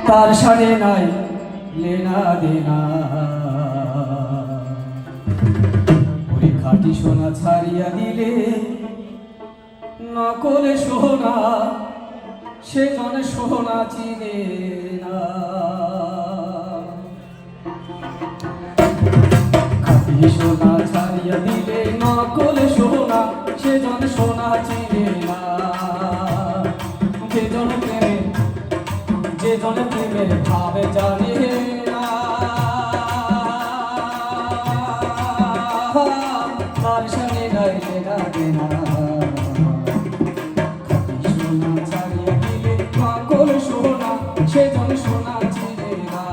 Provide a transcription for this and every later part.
তার সারে নাই লেনা দেনা। ওই খাঁটি সোনা ছাড়িয়া দিলে নকলে সোনা, সে জন সোনা চিনে না। খাঁটি সোনা ছাড়িয়া দিলে নকলে সোনা, সে জন সোনা চিনে না। যে জন প্রেমের ভাবে জানে না, তার সঙ্গে নাই লেনা দেনা। খাঁটি সোনা ছাড়িয়া দিলে নকল সোনা, সে জন সোনা চিনে না।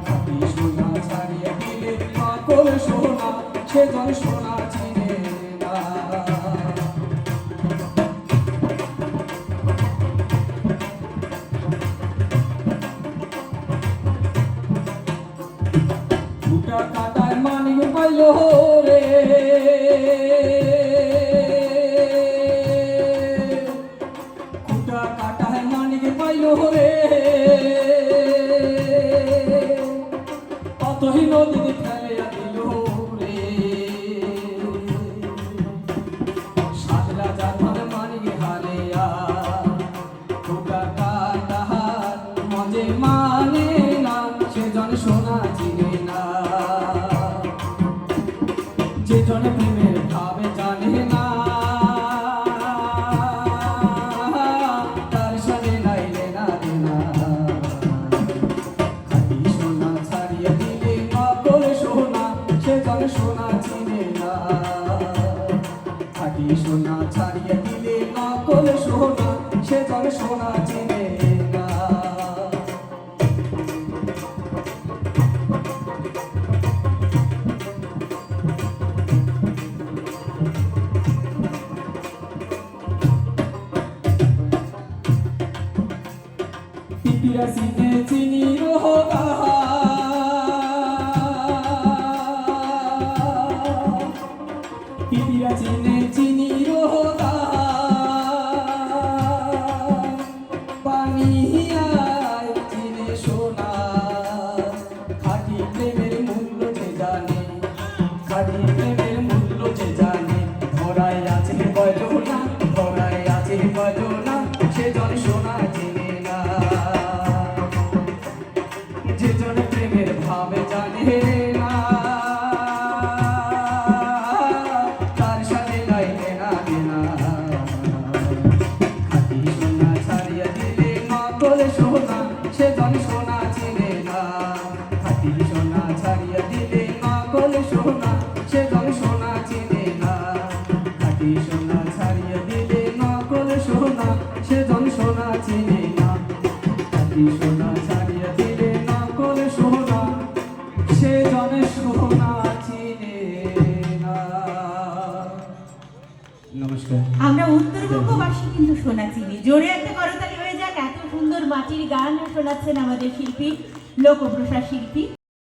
খাঁটি সোনা ছাড়িয়া দিলে নকল সোনা, সে জন সোনা চিনে না। দুটা কাটায় মানিক পাইল রে, দুটা কাটায় মানিক পাইল রে। অতই নদী ফেলিয়া দিল রে। সাত রাজা ধন মানিক হারিয়া, দুটা কাটার মজে মানে না, সে জন সোনা চিনে না। যে জন প্রেমের ভাবে জানে না, তার সাথে নাই লেনা দেনা। খাঁটি সোনা ছাড়িয়া দিলে নকল সোনা, সে জন সোনা চিনে না। খাঁটি সোনা ছাড়িয়া দিলে নকল সোনা, সে জন সোনা চিনে না। পিপিরা চিনে চিনি রোহা, পিপিরা চিনে চিনি রোহা। পানিয়ায় চিনে সোনা, খাঁটি প্রেমের মূল্য যে জানে, খাঁটি প্রেমের মূল্য যে জানে। ধরায় আছে বলো না, ধরায় আছে বলো না, সে জন সোনা চিনে না। যে জন প্রেমের ভাবে জানে না, তার সাথে নাই লেনা দেনা। খাঁটি সোনা ছাড়িয়া দিলে নকল সোনা, সে জন সোনা চিনে না। খাঁটি সোনা ছাড়িয়া দিলে নকল সোনা, সে জন সোনা চিনে না। খাঁটি সোনা ছাড়িয়া দিলে নকল সোনা, সে জন সোনা চিনে না। খাঁটি সোনা ছাড়িয়া দিলে নকল সোনা, সে জন সোনা চিনে না। নমস্কার। আমরা উত্তরবঙ্গবাসী কিন্তু সোনা চিনি। জোরে একটা করতালি হয়ে যাক। এত সুন্দর মাটির গান শোনাচ্ছেন আমাদের শিল্পী, লোকপ্রসার শিল্পী।